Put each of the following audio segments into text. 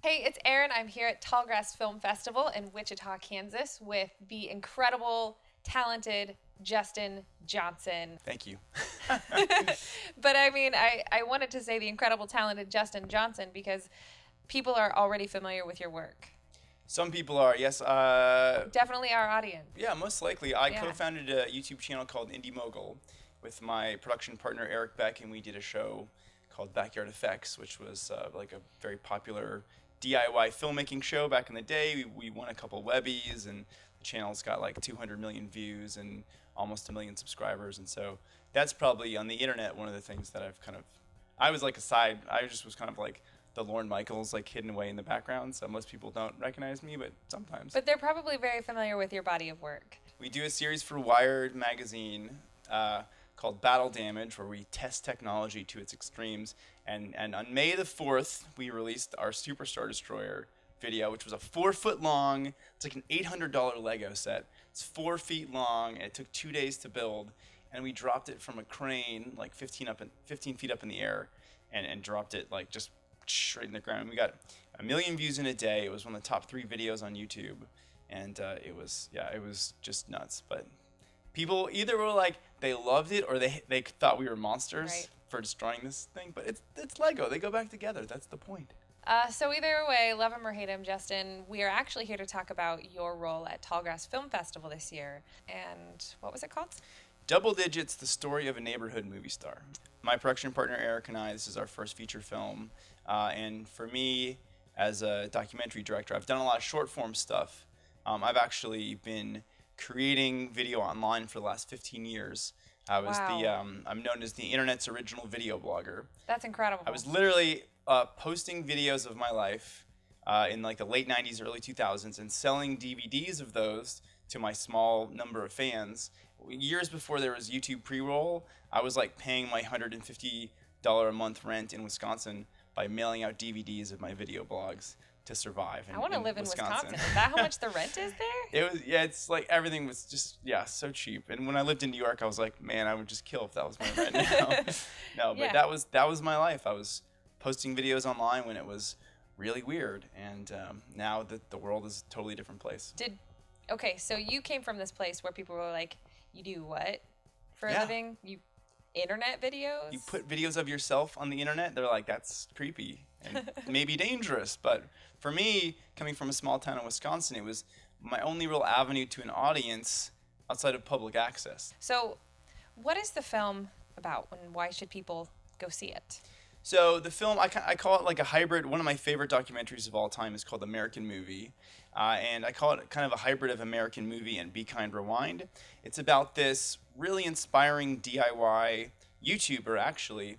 Hey, it's Erin. I'm here at Tallgrass Film Festival in Wichita, Kansas with the incredible, talented Justin Johnson. Thank you. But I wanted to say the incredible, talented Justin Johnson because people are already familiar with your work. Some people are, yes. Definitely our audience. Yeah, most likely. I Yeah. co-founded a YouTube channel called Indie Mogul with my production partner Eric Beck, and we did a show called Backyard Effects, which was like a very popular DIY filmmaking show back in the day. We won a couple Webbies, and the channel's got like 200 million views and almost a million subscribers. And so that's probably on the internet one of the things that I was like I just was kind of like the Lorne Michaels, like hidden away in the background. So most people don't recognize me, but sometimes. But they're probably very familiar with your body of work. We do a series for Wired magazine called Battle Damage, where we test technology to its extremes. And on May the 4th, we released our Superstar Destroyer video, which was a 4-foot long, it's like an $800 Lego set. It's 4 feet long, and it took 2 days to build. And we dropped it from a crane, like 15 feet up in the air, and dropped it like just straight in the ground. We got 1 million views in a day. It was one of the top 3 videos on YouTube. And it was just nuts. But people either were like, they loved it, or they thought we were monsters Right. for destroying this thing. But it's Lego. They go back together. That's the point. So either way, love him or hate him, Justin, we are actually here to talk about your role at Tallgrass Film Festival this year. And what was it called? Double Digits, the story of a neighborhood movie star. My production partner Eric and I, this is our first feature film. And for me, as a documentary director, I've done a lot of short form stuff. I've actually been creating video online for the last 15 years. I was Wow. I'm known as the internet's original video blogger. That's incredible. I was literally posting videos of my life in like the late 90s, early 2000s, and selling DVDs of those to my small number of fans. Years before there was YouTube pre-roll, I was like paying my $150 a month rent in Wisconsin by mailing out DVDs of my video blogs to survive. I want to live in Wisconsin. Is that how much the rent is there? It was, yeah, it's like everything was just, yeah, so cheap. And when I lived in New York, I was like, man, I would just kill if that was my rent now. No, but Yeah. that was my life. I was posting videos online when it was really weird. And now that the world is a totally different place. Okay, so you came from this place where people were like, you do what for a Yeah. living? You internet videos? You put videos of yourself on the internet, they're like, that's creepy and maybe dangerous. But for me, coming from a small town in Wisconsin, it was my only real avenue to an audience outside of public access. So, what is the film about and why should people go see it? So the film, I call it like a hybrid. One of my favorite documentaries of all time is called American Movie. And I call it kind of a hybrid of American Movie and Be Kind Rewind. It's about this really inspiring DIY YouTuber, actually,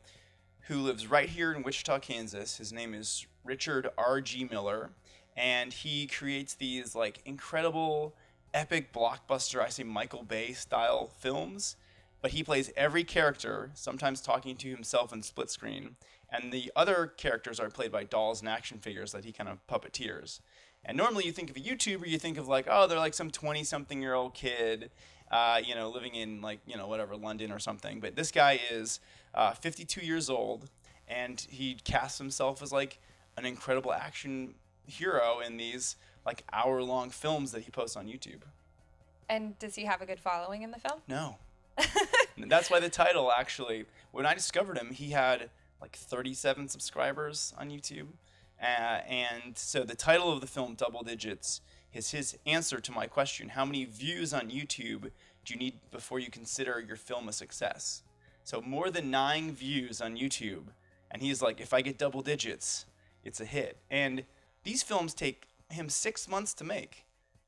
who lives right here in Wichita, Kansas. His name is Richard R.G. Miller. And he creates these like incredible, epic blockbuster, I say Michael Bay style films. But he plays every character, sometimes talking to himself in split screen. And the other characters are played by dolls and action figures that he kind of puppeteers. And normally you think of a YouTuber, you think of like, oh, they're like some 20-something-year-old kid, living in like, whatever, London or something. But this guy is 52 years old, and he casts himself as like an incredible action hero in these like hour-long films that he posts on YouTube. And does he have a good following in the film? No. That's why the title, actually, when I discovered him, he had like 37 subscribers on YouTube. And so the title of the film, Double Digits, is his answer to my question: how many views on YouTube do you need before you consider your film a success? So more than 9 views on YouTube. And he's like, if I get double digits, it's a hit. And these films take him 6 months to make.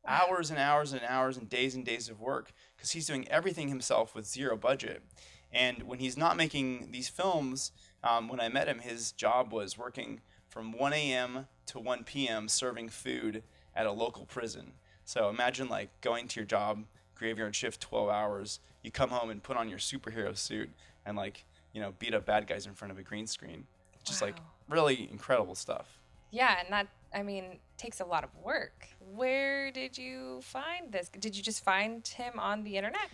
Hours and hours and hours and days of work, because he's doing everything himself with zero budget. And when he's not making these films, when I met him, his job was working from 1 a.m. to 1 p.m. serving food at a local prison. So imagine like going to your job, graveyard shift, 12 hours, you come home and put on your superhero suit and like, beat up bad guys in front of a green screen. Just like Wow. really incredible stuff. Yeah, and that, takes a lot of work. Where did you find this? Did you just find him on the internet?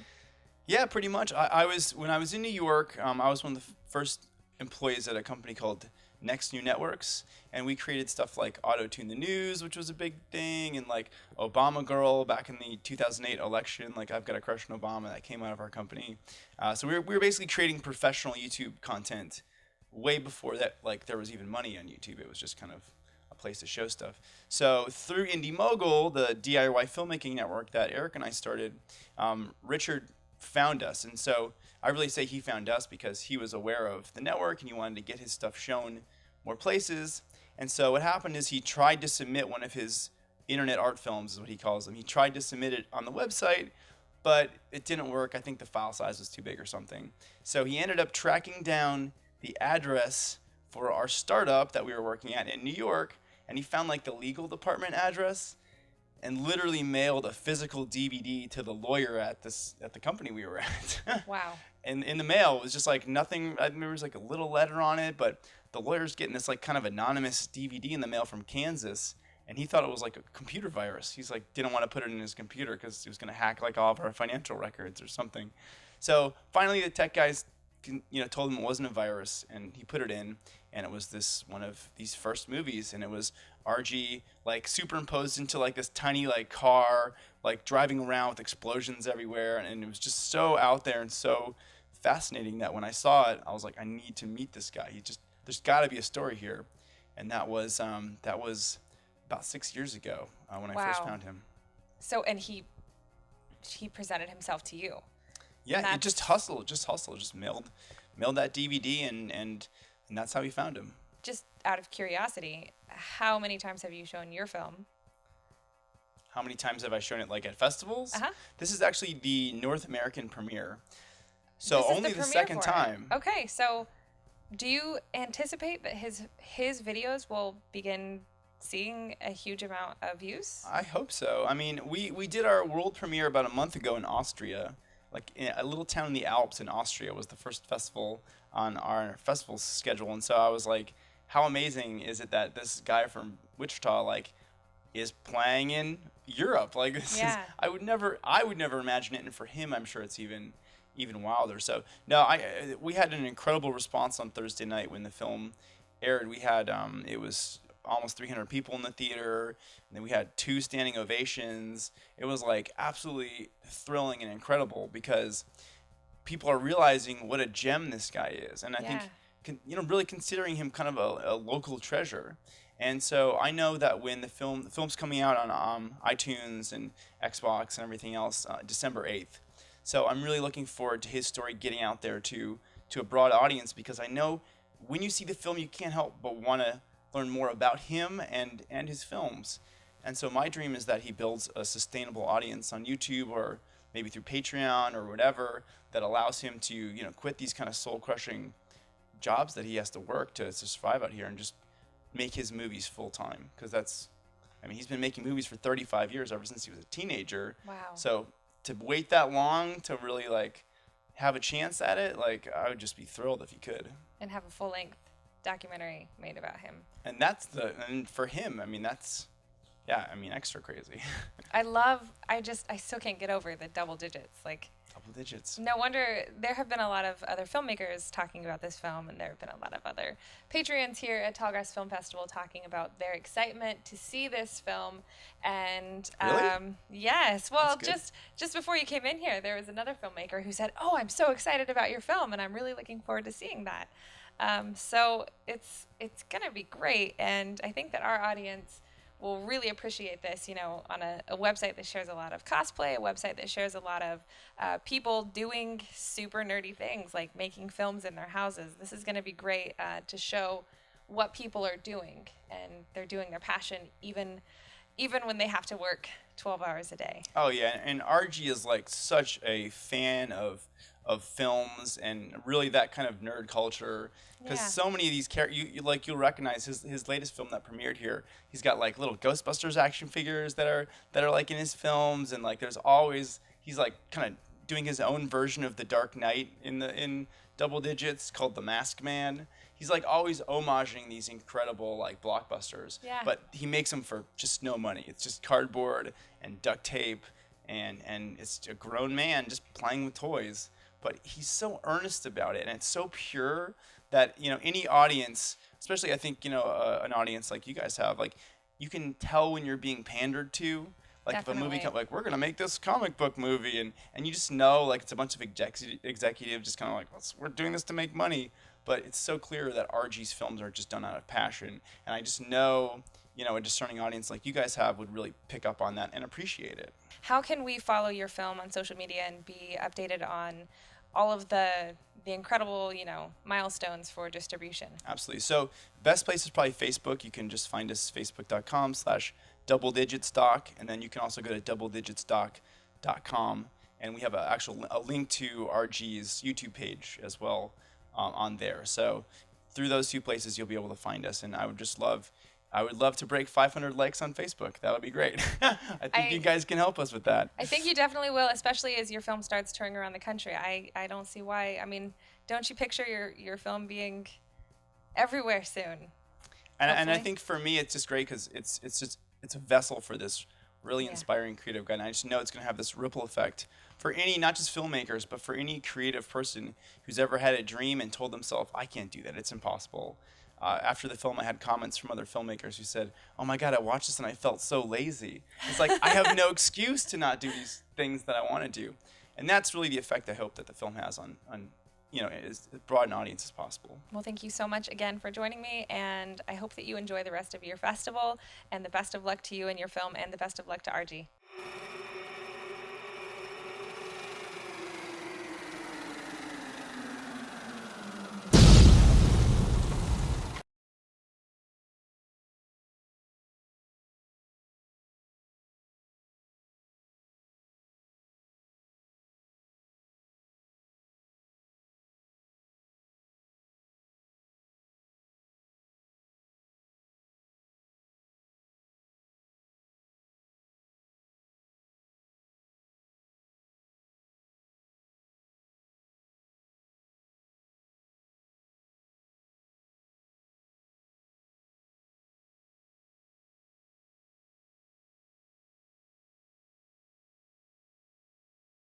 Yeah, pretty much. When I was in New York, I was one of the first employees at a company called next new networks. And we created stuff like Auto Tune the News, which was a big thing, and like Obama Girl back in the 2008 election. Like I've Got a Crush on Obama, that came out of our company. So we were basically creating professional YouTube content way before that. Like there was even money on YouTube. It was just kind of a place to show stuff. So through Indie Mogul, the DIY filmmaking network that Eric and I started, Richard found us. And so I really say he found us because he was aware of the network and he wanted to get his stuff shown more places. And so what happened is he tried to submit one of his internet art films, is what he calls them. He tried to submit it on the website, but it didn't work. I think the file size was too big or something. So he ended up tracking down the address for our startup that we were working at in New York, and he found like the legal department address and literally mailed a physical DVD to the lawyer at the company we were at. Wow. And in the mail, it was just like nothing. I remember there was like a little letter on it, but the lawyer's getting this like kind of anonymous DVD in the mail from Kansas, and he thought it was like a computer virus. He's like didn't want to put it in his computer because he was going to hack like all of our financial records or something. So finally, the tech guys, told him it wasn't a virus, and he put it in, and it was this one of these first movies, and it was RG like superimposed into like this tiny like car like driving around with explosions everywhere, and it was just so out there and so fascinating that when I saw it, I was like, I need to meet this guy. There's got to be a story here, and that was about 6 years ago when I first found him. So and he presented himself to you. Yeah, he just mailed that DVD, and that's how we found him. Just out of curiosity, how many times have you shown your film? How many times have I shown it like at festivals? Uh-huh. This is actually the North American premiere. So only the second time. Okay, so do you anticipate that his videos will begin seeing a huge amount of views? I hope so. I mean, we did our world premiere about a month ago in Austria. Like in a little town in the Alps in Austria was the first festival on our festival schedule. And so I was like, how amazing is it that this guy from Wichita like is playing in Europe? Like this is, I would never imagine it, and for him I'm sure it's even wilder. So no, we had an incredible response on Thursday night when the film aired. We had it was almost 300 people in the theater, and then we had 2 standing ovations. It was like absolutely thrilling and incredible because people are realizing what a gem this guy is, and I think really considering him kind of a local treasure. And so I know that when the film's coming out on iTunes and Xbox and everything else December 8th. So I'm really looking forward to his story getting out there to a broad audience, because I know when you see the film you can't help but want to learn more about him and his films. And so my dream is that he builds a sustainable audience on YouTube or maybe through Patreon or whatever that allows him to quit these kind of soul-crushing jobs that he has to work to survive out here and just make his movies full-time. Because he's been making movies for 35 years, ever since he was a teenager. Wow. So to wait that long to really like have a chance at it, like I would just be thrilled if he could. And have a full-length documentary made about him. And for him, that's extra crazy. I still can't get over the double digits. Like double digits. No wonder there have been a lot of other filmmakers talking about this film, and there have been a lot of other Patreons here at Tallgrass Film Festival talking about their excitement to see this film. And really? Yes. Well, just before you came in here, there was another filmmaker who said, "Oh, I'm so excited about your film, and I'm really looking forward to seeing that." So it's gonna be great, and I think that our audience will really appreciate this, on a website that shares a lot of cosplay, a website that shares a lot of people doing super nerdy things like making films in their houses. This is going to be great to show what people are doing, and they're doing their passion even when they have to work 12 hours a day. Oh yeah, and RG is like such a fan of films and really that kind of nerd culture, because so many of these characters you'll recognize his latest film that premiered here. He's got like little Ghostbusters action figures that are like in his films, and like he's like kind of doing his own version of the Dark Knight in double digits called The Masked Man. He's like always homaging these incredible like blockbusters, but he makes them for just no money. It's just cardboard and duct tape, and it's a grown man just playing with toys. But he's so earnest about it, and it's so pure that any audience especially I think, an audience like you guys have, like, you can tell when you're being pandered to. Like if a movie Definitely. like, we're gonna make this comic book movie, and you just know, like, it's a bunch of executives just kind of like, we're doing this to make money, but it's so clear that RG's films are just done out of passion, and I just know, a discerning audience like you guys have would really pick up on that and appreciate it. How can we follow your film on social media and be updated on all of the incredible, milestones for distribution? Absolutely. So best place is probably Facebook. You can just find us facebook.com/doubledigitstock, and then you can also go to doubledigitstock.com, and we have a link to RG's YouTube page as well, on there. So through those two places, you'll be able to find us, and I would love to break 500 likes on Facebook. That would be great. I think you guys can help us with that. I think you definitely will, especially as your film starts touring around the country. I don't see why. I mean, don't you picture your film being everywhere soon? And I think for me, it's just great because it's a vessel for this really inspiring creative guy. And I just know it's going to have this ripple effect for any, not just filmmakers, but for any creative person who's ever had a dream and told themselves, I can't do that. It's impossible. After the film, I had comments from other filmmakers who said, oh my God, I watched this and I felt so lazy. It's like, I have no excuse to not do these things that I want to do. And that's really the effect I hope that the film has on as broad an audience as possible. Well, thank you so much again for joining me, and I hope that you enjoy the rest of your festival, and the best of luck to you and your film, and the best of luck to RG.